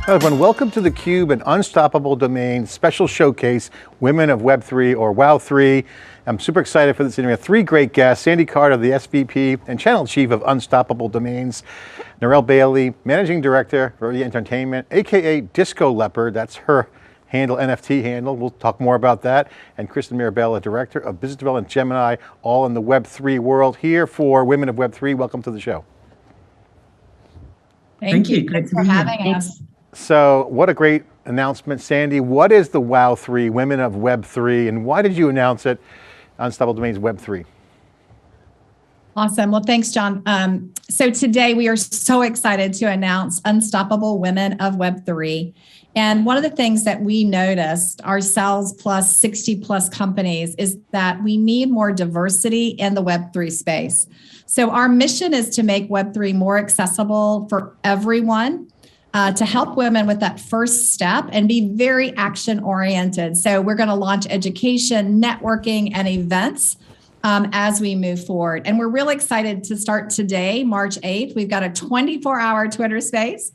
Hello everyone, welcome to theCUBE, an Unstoppable Domain special showcase, Women of Web3 or Wow3. I'm super excited for this interview. We have three great guests, Sandy Carter, the SVP and Channel Chief of Unstoppable Domains, Narelle Bailey, Managing Director, Verve Entertainment, AKA Disco Leopard, that's her handle, NFT handle, we'll talk more about that, and Kristen Mirabella, Director of Business Development Gemini, all in the Web3 world, here for Women of Web3. Welcome to the show. Thank you. Thanks for having us. So what a great announcement. Sandy, what is the Wow3, Women of Web3, and why did you announce it, Unstoppable Domains Web3? Awesome, well thanks John. So today we are so excited to announce Unstoppable Women of Web3. And one of the things that we noticed, ourselves plus 60 plus companies, is that we need more diversity in the Web3 space. So our mission is to make Web3 more accessible for everyone, to help women with that first step and be very action oriented. So we're going to launch education, networking, and events as we move forward. And we're really excited to start today, March 8th. We've got a 24-hour Twitter space.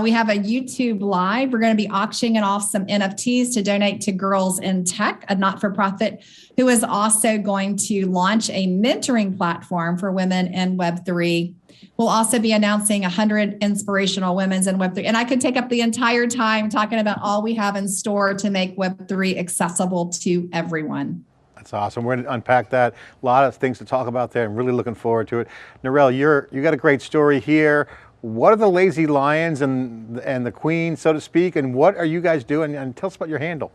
We have a YouTube live. We're going to be auctioning off some NFTs to donate to Girls in Tech, a not-for-profit who is also going to launch a mentoring platform for women in Web3. We'll also be announcing 100 inspirational women in Web3. And I could take up the entire time talking about all we have in store to make Web3 accessible to everyone. That's awesome. We're going to unpack that. A lot of things to talk about there. I'm really looking forward to it. Narelle, you got a great story here. What are the lazy lions and the queen, so to speak, and what are you guys doing? And tell us about your handle.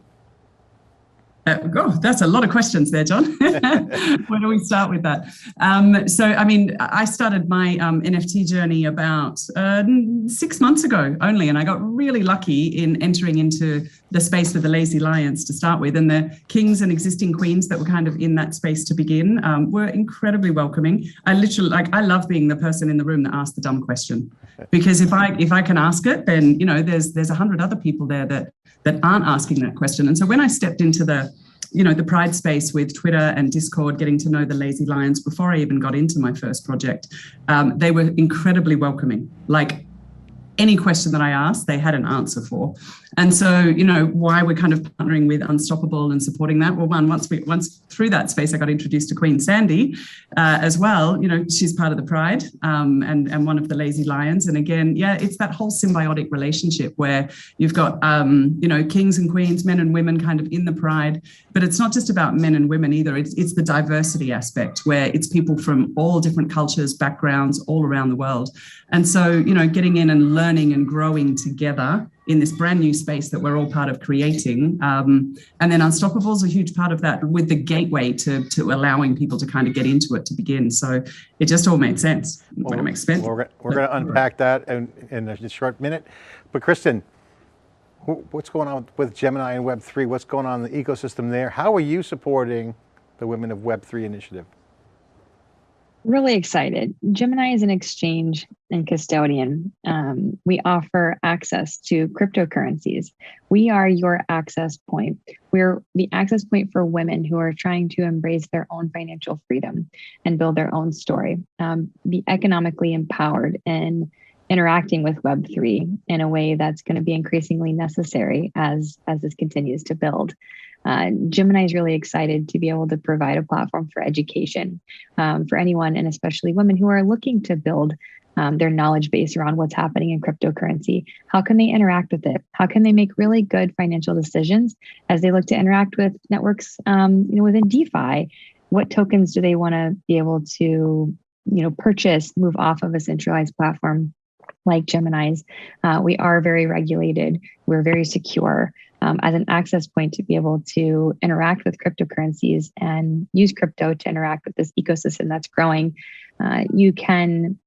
That's a lot of questions there, John. Where do we start with that? So, I mean, I started my NFT journey about 6 months ago only, and I got really lucky in entering into the space with the lazy lions to start with, and the kings and existing queens that were kind of in that space to begin were incredibly welcoming. I love being the person in the room that asked the dumb question, because if I can ask it, then there's 100 other people there that aren't asking that question. And so when I stepped into the Pride space with Twitter and Discord, getting to know the lazy lions before I even got into my first project, they were incredibly welcoming. Like any question that I asked, they had an answer for. And so, why we're kind of partnering with Unstoppable and supporting that. Well, once through that space, I got introduced to Queen Sandy as well. She's part of the Pride and one of the lazy lions. And again, yeah, it's that whole symbiotic relationship where you've got, kings and queens, men and women kind of in the Pride, but it's not just about men and women either. It's the diversity aspect where it's people from all different cultures, backgrounds, all around the world. And so, getting in and learning and growing together in this brand new space that we're all part of creating. And then Unstoppable is a huge part of that, with the gateway to allowing people to kind of get into it to begin. So it just all made sense when it makes sense. We're going to unpack that in a short minute. But Kristen, what's going on with Gemini and Web3? What's going on in the ecosystem there? How are you supporting the Women of Web3 initiative? Really excited. Gemini is an exchange and custodian. We offer access to cryptocurrencies. We are your access point. We're the access point for women who are trying to embrace their own financial freedom and build their own story, be economically empowered and interacting with Web3 in a way that's going to be increasingly necessary as this continues to build. Gemini is really excited to be able to provide a platform for education for anyone, and especially women who are looking to build their knowledge base around what's happening in cryptocurrency. How can they interact with it? How can they make really good financial decisions as they look to interact with networks within DeFi? What tokens do they want to be able to purchase, move off of a centralized platform like Gemini's? We are very regulated. We're very secure. As an access point to be able to interact with cryptocurrencies and use crypto to interact with this ecosystem that's growing. You can,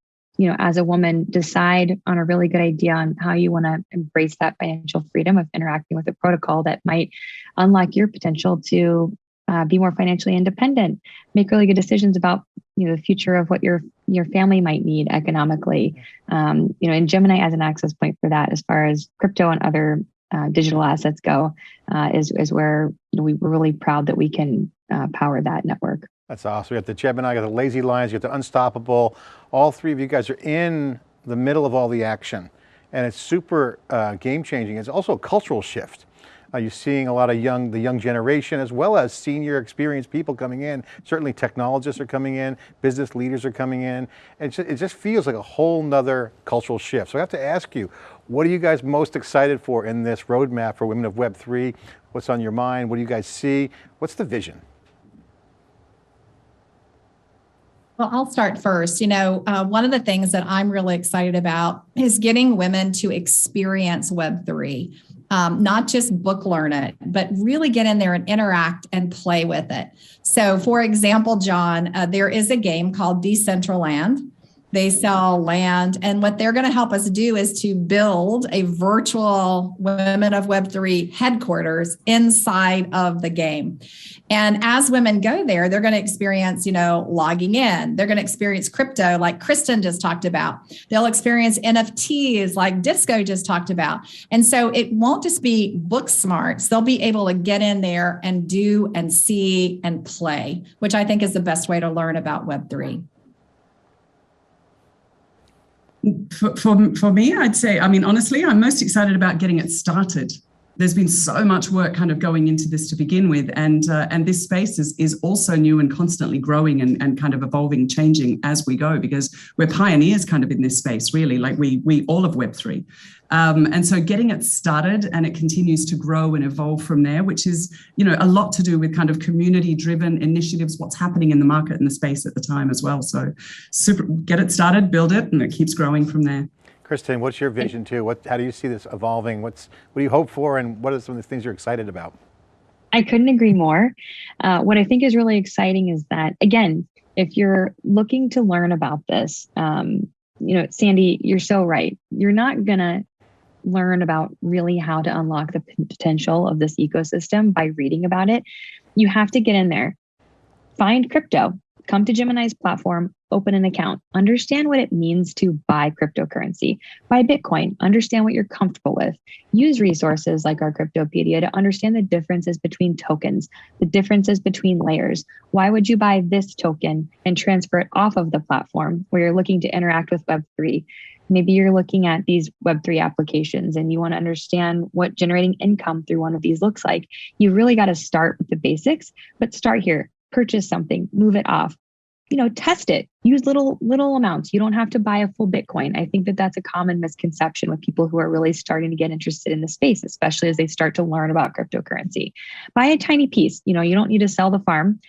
as a woman, decide on a really good idea on how you want to embrace that financial freedom of interacting with a protocol that might unlock your potential to be more financially independent, make really good decisions about the future of what your family might need economically. And Gemini as an access point for that, as far as crypto and other digital assets go, is where we're really proud that we can power that network. That's awesome. We got the Gemini, you got the Lazy Lions, you got the Unstoppable. All three of you guys are in the middle of all the action. and it's super game changing. It's also a cultural shift. You're seeing a lot of the young generation, as well as senior experienced people coming in. Certainly technologists are coming in, business leaders are coming in. And it just feels like a whole nother cultural shift. So I have to ask you, what are you guys most excited for in this roadmap for Women of Web3? What's on your mind? What do you guys see? What's the vision? Well, I'll start first. One of the things that I'm really excited about is getting women to experience Web3. Not just book learn it, but really get in there and interact and play with it. So for example, John, there is a game called Decentralized. They sell land, and what they're going to help us do is to build a virtual Women of Web3 headquarters inside of the game. And as women go there, they're going to experience, logging in. They're going to experience crypto like Kristen just talked about. They'll experience NFTs like Disko just talked about. And so it won't just be book smarts. They'll be able to get in there and do and see and play, which I think is the best way to learn about Web3. For me, I'd say, honestly, I'm most excited about getting it started. There's been so much work kind of going into this to begin with, and this space is also new and constantly growing and kind of evolving, changing as we go, because we're pioneers kind of in this space, really, like we all of Web3. And so getting it started, and it continues to grow and evolve from there, which is, a lot to do with kind of community-driven initiatives, what's happening in the market and the space at the time as well. So get it started, build it, and it keeps growing from there. Kristen, what's your vision too? How do you see this evolving? What do you hope for, and what are some of the things you're excited about? I couldn't agree more. What I think is really exciting is that, again, if you're looking to learn about this, Sandy, you're so right. You're not going to learn about really how to unlock the potential of this ecosystem by reading about it. You have to get in there, find crypto, come to Gemini's platform, open an account, understand what it means to buy cryptocurrency, buy Bitcoin, understand what you're comfortable with, use resources like our Cryptopedia to understand the differences between tokens, the differences between layers. Why would you buy this token and transfer it off of the platform where you're looking to interact with Web3? Maybe you're looking at these Web3 applications and you want to understand what generating income through one of these looks like. You really got to start with the basics, but start here, purchase something, move it off. Test it, use little amounts. You don't have to buy a full Bitcoin. I think that that's a common misconception with people who are really starting to get interested in the space, especially as they start to learn about cryptocurrency. Buy a tiny piece. You don't need to sell the farm,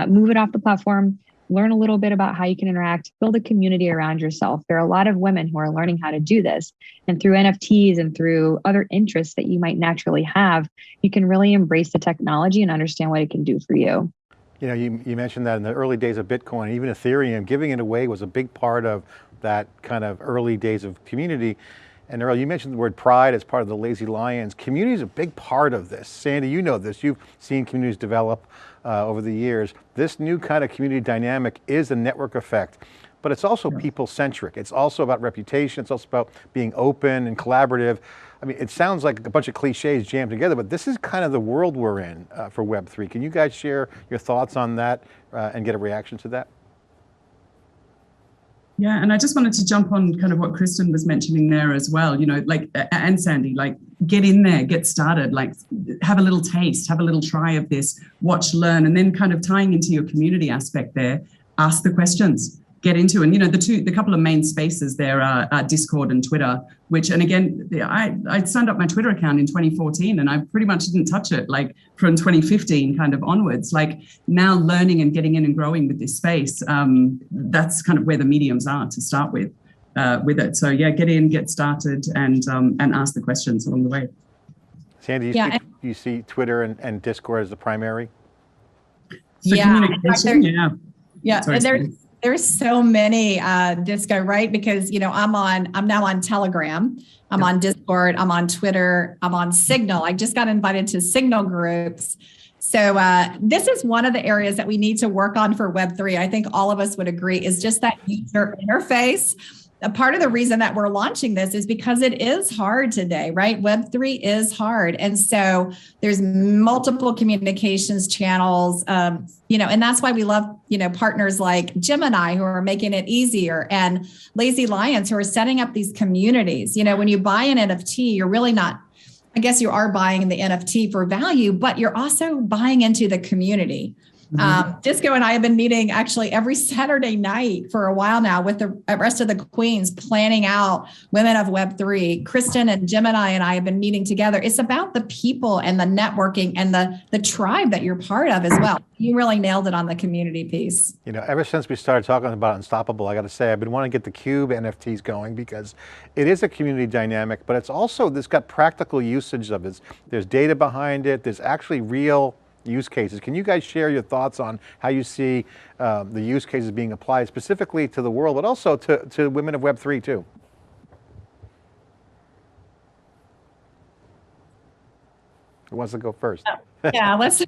move it off the platform, learn a little bit about how you can interact, build a community around yourself. There are a lot of women who are learning how to do this. And through NFTs and through other interests that you might naturally have, you can really embrace the technology and understand what it can do for you. You mentioned that in the early days of Bitcoin, even Ethereum, giving it away was a big part of that kind of early days of community. And Narelle, you mentioned the word pride as part of the Lazy Lions. Community is a big part of this. Sandy, you know this. You've seen communities develop over the years. This new kind of community dynamic is a network effect, but it's also people-centric. It's also about reputation. It's also about being open and collaborative. It sounds like a bunch of cliches jammed together, but this is kind of the world we're in for Web3. Can you guys share your thoughts on that and get a reaction to that? Yeah, and I just wanted to jump on kind of what Kristen was mentioning there as well, and Sandy, get in there, get started, have a little taste, have a little try of this, watch, learn, and then kind of tying into your community aspect there, ask the questions. Get into, and the couple of main spaces there are Discord and Twitter, and again, I signed up my Twitter account in 2014 and I pretty much didn't touch it from 2015 kind of onwards. Now learning and getting in and growing with this space, that's kind of where the mediums are to start with it. So yeah, get in, get started, and ask the questions along the way. Sandy, you see Twitter and Discord as the primary? For communication, yeah. Sorry, and there's so many, Disko, right? Because, I'm now on Telegram, I'm on Discord, I'm on Twitter, I'm on Signal. I just got invited to Signal groups. So this is one of the areas that we need to work on for Web3. I think all of us would agree is just that user interface. a part of the reason that we're launching this is because it is hard today, right? Web3 is hard. And so there's multiple communications channels, and that's why we love, partners like Gemini who are making it easier, and Lazy Lions who are setting up these communities. When you buy an NFT, you're really not, I guess you are buying the NFT for value, but you're also buying into the community. Disko and I have been meeting actually every Saturday night for a while now with the rest of the queens, planning out Women of Web3. Kristen and Gemini and I have been meeting together. It's about the people and the networking and the tribe that you're part of as well. You really nailed it on the community piece. Ever since we started talking about Unstoppable, I got to say, I've been wanting to get theCUBE NFTs going because it is a community dynamic, but it's also, this got practical usage of it. There's data behind it. There's actually real use cases. Can you guys share your thoughts on how you see the use cases being applied specifically to the world, but also to women of Web3 too? Who wants to go first? Yeah, let's,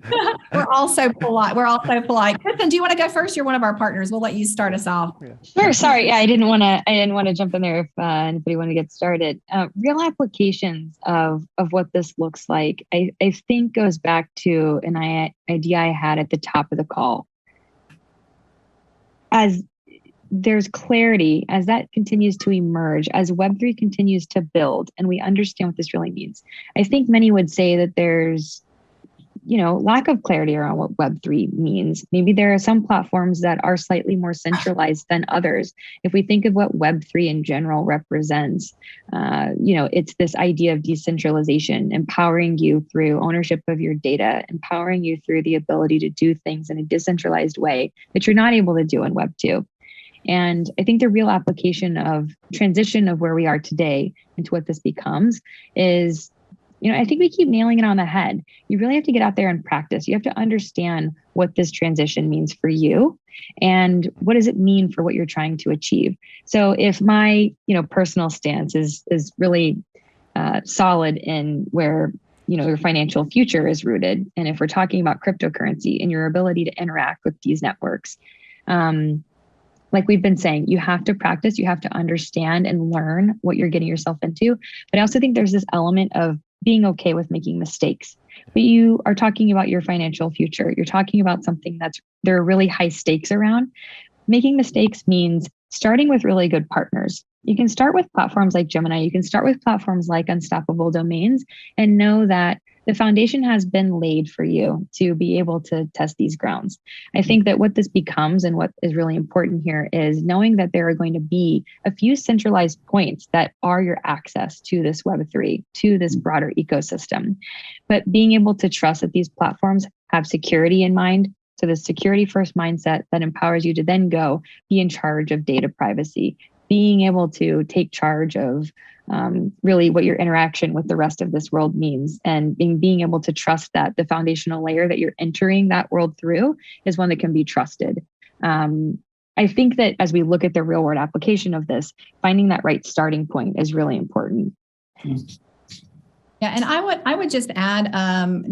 we're all so polite. We're all so polite. Kristen, do you want to go first? You're one of our partners. We'll let you start us off. Yeah. Sure. Sorry. Yeah, I didn't want to jump in there if anybody wanted to get started. Real applications of what this looks like, I think goes back to an idea I had at the top of the call. As there's clarity, as that continues to emerge, as Web3 continues to build, and we understand what this really means. I think many would say that there's lack of clarity around what Web3 means. Maybe there are some platforms that are slightly more centralized than others. If we think of what Web3 in general represents, it's this idea of decentralization, empowering you through ownership of your data, empowering you through the ability to do things in a decentralized way that you're not able to do in Web2. And I think the real application of transition of where we are today into what this becomes is, I think we keep nailing it on the head. You really have to get out there and practice. You have to understand what this transition means for you and what does it mean for what you're trying to achieve. So if my, personal stance is really solid in where, your financial future is rooted, and if we're talking about cryptocurrency and your ability to interact with these networks, like we've been saying, you have to practice, you have to understand and learn what you're getting yourself into. But I also think there's this element of being okay with making mistakes. But you are talking about your financial future. You're talking about something there are really high stakes around. Making mistakes means starting with really good partners. You can start with platforms like Gemini. You can start with platforms like Unstoppable Domains and know that the foundation has been laid for you to be able to test these grounds. I think that what this becomes and what is really important here is knowing that there are going to be a few centralized points that are your access to this Web3, to this broader ecosystem. But being able to trust that these platforms have security in mind, so the security first mindset that empowers you to then go be in charge of data privacy, being able to take charge of really what your interaction with the rest of this world means, and being able to trust that the foundational layer that you're entering that world through is one that can be trusted. I think that as we look at the real world application of this, finding that right starting point is really important. Yeah, and I would just add,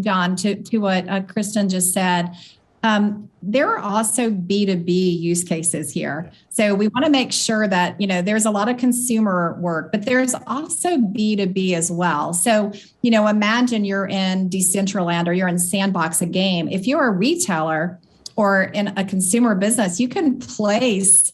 John, to what Kristen just said. There are also B2B use cases here. So we want to make sure that, there's a lot of consumer work, but there's also B2B as well. So, imagine you're in Decentraland or you're in Sandbox, a game. If you're a retailer or in a consumer business, you can place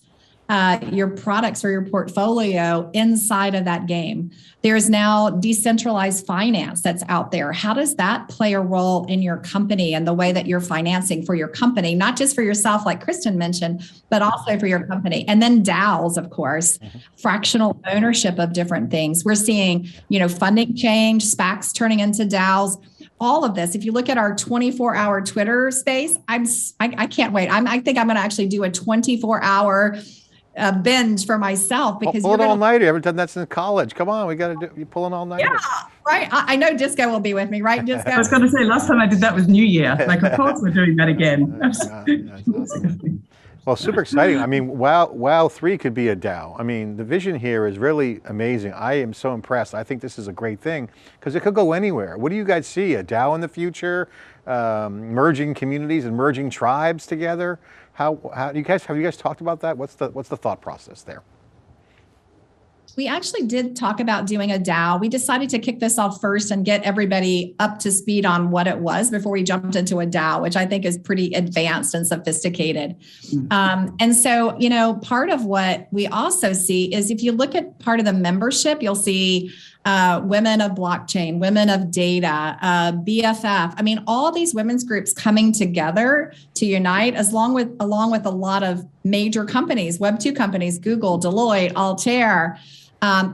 your products or your portfolio inside of that game. There's now decentralized finance that's out there. How does that play a role in your company and the way that you're financing for your company, not just for yourself, like Kristen mentioned, but also for your company? And then DAOs, of course, fractional ownership of different things. We're seeing, funding change, SPACs turning into DAOs. All of this. If you look at our 24-hour Twitter space, I can't wait. I think I'm going to actually do a 24-hour binge for myself because pull an all-nighter. Every time that's in college. Come on, we got to do. You pull an all-nighter. Yeah, right. I know Disko will be with me, right, Disko? I was going to say last time I did that was New Year. Like, of course, we're doing that again. Well, super exciting. I mean, Wow3 could be a DAO. I mean, the vision here is really amazing. I am so impressed. I think this is a great thing because it could go anywhere. What do you guys see? A DAO in the future? Merging communities and merging tribes together? How do you guys have you guys talked about that? What's the thought process there? We actually did talk about doing a DAO. We decided to kick this off first and get everybody up to speed on what it was before we jumped into a DAO, which I think is pretty advanced and sophisticated. And so, you know, part of what we also see is if you look at part of the membership, you'll see women of blockchain, women of data, BFF. I mean, all these women's groups coming together to unite, along with a lot of major companies, Web2 companies, Google, Deloitte, Altair,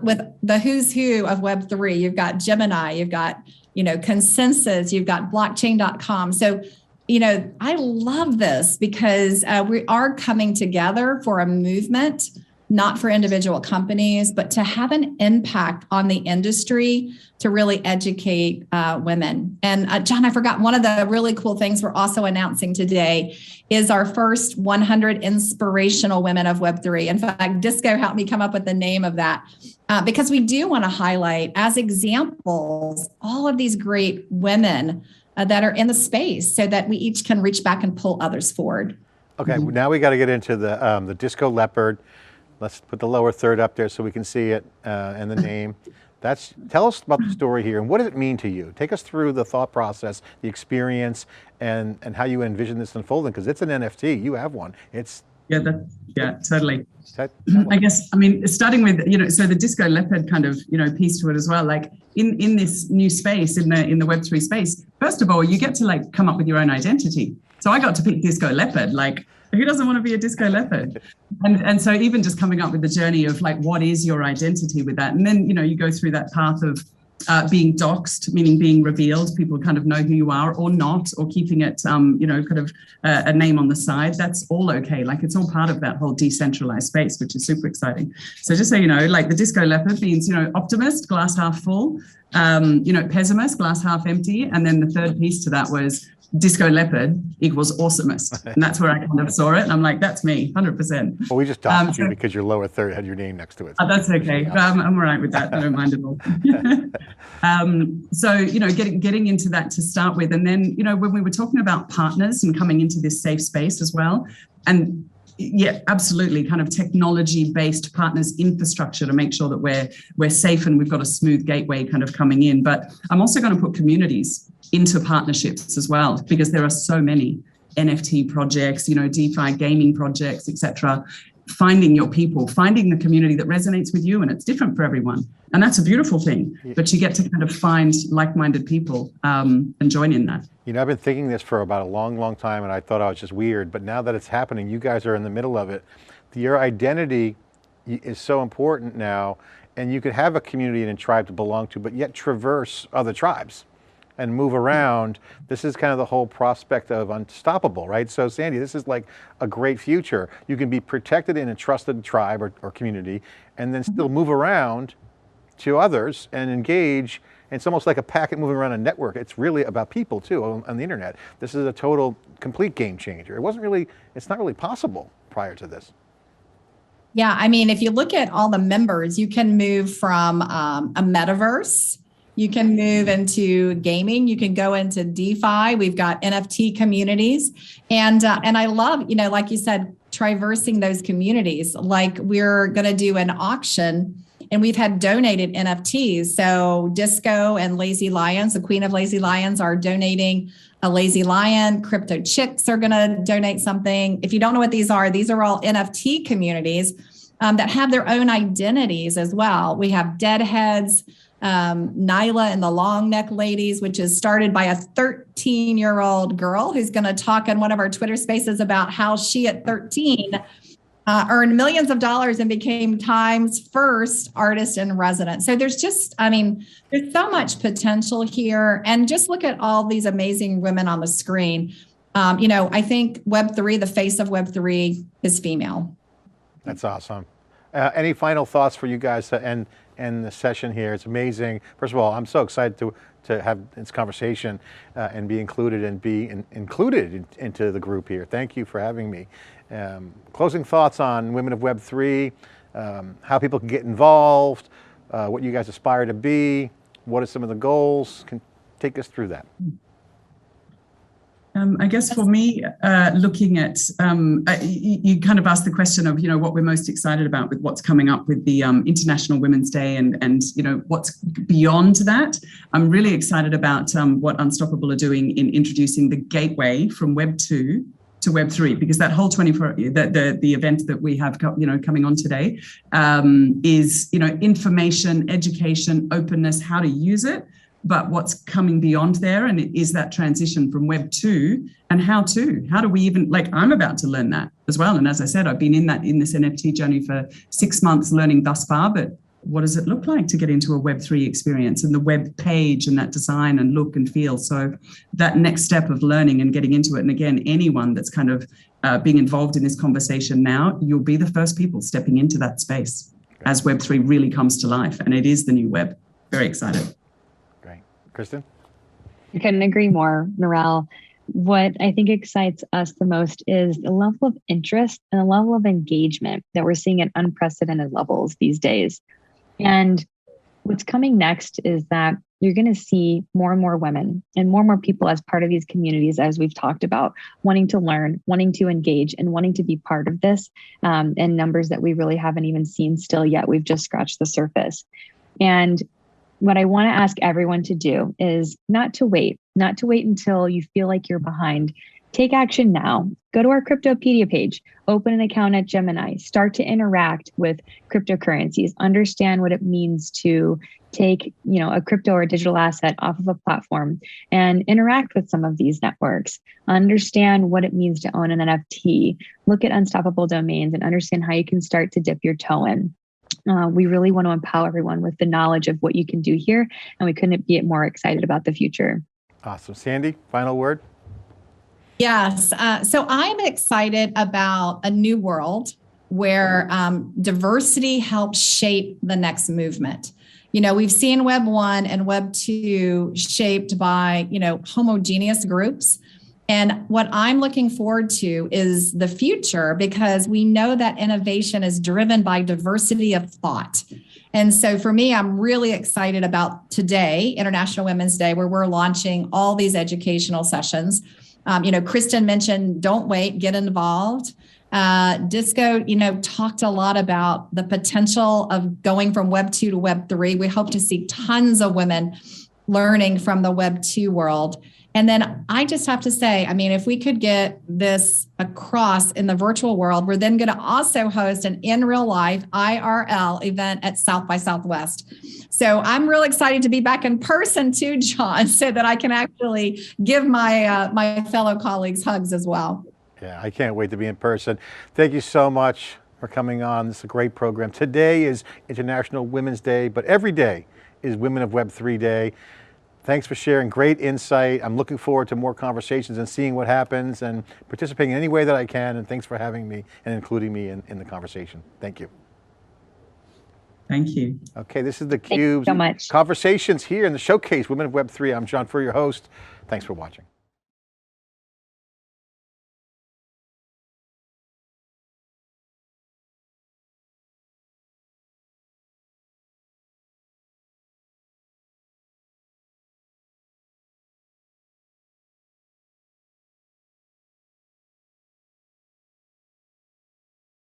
with the who's who of Web3. You've got Gemini, you've got, you know, Consensus, you've got blockchain.com. So, you know, I love this because we are coming together for a movement, not for individual companies, but to have an impact on the industry to really educate women. And John, I forgot, one of the really cool things we're also announcing today is our first 100 inspirational women of Web3. In fact, Disko helped me come up with the name of that because we do want to highlight as examples all of these great women that are in the space so that we each can reach back and pull others forward. Okay, now we got to get into the Disco Leopard. Let's put the lower third up there so we can see it and the name. Tell us about the story here and what does it mean to you? Take us through the thought process, the experience, and how you envision this unfolding, because it's an NFT, you have one. Yeah, totally. I guess, I mean, starting with, you know, so the Disco Leopard kind of, you know, piece to it as well, like in this new space, in the Web3 space, first of all, you get to like come up with your own identity. So I got to pick Disco Leopard, like, who doesn't want to be a Disco Leopard? And so even just coming up with the journey of like, what is your identity with that? And then, you know, you go through that path of being doxed, meaning being revealed, people kind of know who you are or not, or keeping it, you know, kind of a name on the side. That's all okay. Like it's all part of that whole decentralized space, which is super exciting. So just so you know, like the Disco Leopard means, you know, optimist, glass half full, you know, pessimist, glass half empty. And then the third piece to that was Disco Leopard equals awesomest. And that's where I kind of saw it. And I'm like, that's me, 100%. Well, we just doxed you because your lower third had your name next to it. That's okay. I'm all right with that. I don't mind at all. So, you know, getting into that to start with. And then, you know, when we were talking about partners and coming into this safe space as well, and yeah, absolutely, kind of technology-based partners, infrastructure to make sure that we're safe and we've got a smooth gateway kind of coming in. But I'm also going to put communities into partnerships as well, because there are so many NFT projects, you know, DeFi gaming projects, etc. Finding your people, finding the community that resonates with you, and it's different for everyone. And that's a beautiful thing, but you get to kind of find like-minded people and join in that. You know, I've been thinking this for about a long, long time, and I thought I was just weird, but now that it's happening, you guys are in the middle of it. Your identity is so important now, and you could have a community and a tribe to belong to, but yet traverse other tribes and move around. This is kind of the whole prospect of Unstoppable, right? So Sandy, this is like a great future. You can be protected in a trusted tribe or community, and then still move around to others and engage. It's almost like a packet moving around a network. It's really about people too on the internet. This is a total, complete game changer. It's not really possible prior to this. Yeah, I mean, if you look at all the members, you can move from a metaverse. You can move into gaming. You can go into DeFi. We've got NFT communities. And I love, you know, like you said, traversing those communities. Like we're going to do an auction and we've had donated NFTs. So Disko and Lazy Lions, the Queen of Lazy Lions, are donating a Lazy Lion. Crypto Chicks are going to donate something. If you don't know what these are all NFT communities that have their own identities as well. We have Deadheads, Nyla and the Long Neck Ladies, which is started by a 13-year-old girl who's going to talk in one of our Twitter spaces about how she at 13 earned millions of dollars and became Time's first artist in residence. So there's just, I mean, there's so much potential here. And just look at all these amazing women on the screen. You know, I think Web3, the face of Web3 is female. That's awesome. Any final thoughts for you guys to end the session here? It's amazing. First of all, I'm so excited to have this conversation and be included into the group here. Thank you for having me. Closing thoughts on Women of Web3, how people can get involved, what you guys aspire to be, what are some of the goals? Can take us through that. I guess for me, looking at, you kind of asked the question of, what we're most excited about with what's coming up with the International Women's Day and what's beyond that. I'm really excited about what Unstoppable are doing in introducing the gateway from Web 2 to Web 3, because that whole 24, the event that we have, coming on today is, information, education, openness, how to use it. But what's coming beyond there, and it is that transition from Web 2 and how do we even, I'm about to learn that as well. And as I said, I've been in this NFT journey for 6 months learning thus far, but what does it look like to get into a Web 3 experience and the web page and that design and look and feel? So that next step of learning and getting into it. And again, anyone that's kind of being involved in this conversation now, you'll be the first people stepping into that space as Web 3 really comes to life. And it is the new web. Very excited. Kristen? I couldn't agree more, Narelle. What I think excites us the most is the level of interest and the level of engagement that we're seeing at unprecedented levels these days. And what's coming next is that you're going to see more and more women and more people as part of these communities, as we've talked about, wanting to learn, wanting to engage, and wanting to be part of this in numbers that we really haven't even seen still yet. We've just scratched the surface. And what I want to ask everyone to do is not to wait until you feel like you're behind. Take action now. Go to our Cryptopedia page, open an account at Gemini, start to interact with cryptocurrencies, understand what it means to take, a crypto or a digital asset off of a platform and interact with some of these networks. Understand what it means to own an NFT. Look at Unstoppable domains and understand how you can start to dip your toe in. We really want to empower everyone with the knowledge of what you can do here, and we couldn't be more excited about the future. Awesome. Sandy, final word? Yes. So I'm excited about a new world where diversity helps shape the next movement. We've seen Web 1 and Web 2 shaped by, homogeneous groups. And what I'm looking forward to is the future, because we know that innovation is driven by diversity of thought. And so for me, I'm really excited about today, International Women's Day, where we're launching all these educational sessions. Kristen mentioned, don't wait, get involved. Disko, talked a lot about the potential of going from Web 2 to Web 3. We hope to see tons of women learning from the Web 2 world. And then I just have to say, if we could get this across in the virtual world, we're then going to also host an in real life IRL event at South by Southwest. So I'm real excited to be back in person too, John, so that I can actually give my fellow colleagues hugs as well. Yeah, I can't wait to be in person. Thank you so much for coming on. This is a great program. Today is International Women's Day, but every day is Women of Web3 Day. Thanks for sharing great insight. I'm looking forward to more conversations and seeing what happens and participating in any way that I can. And thanks for having me and including me in the conversation. Thank you. Thank you. Okay, this is theCUBE's so much. Conversations here in the showcase, Women of Web3. I'm John Furrier, your host. Thanks for watching.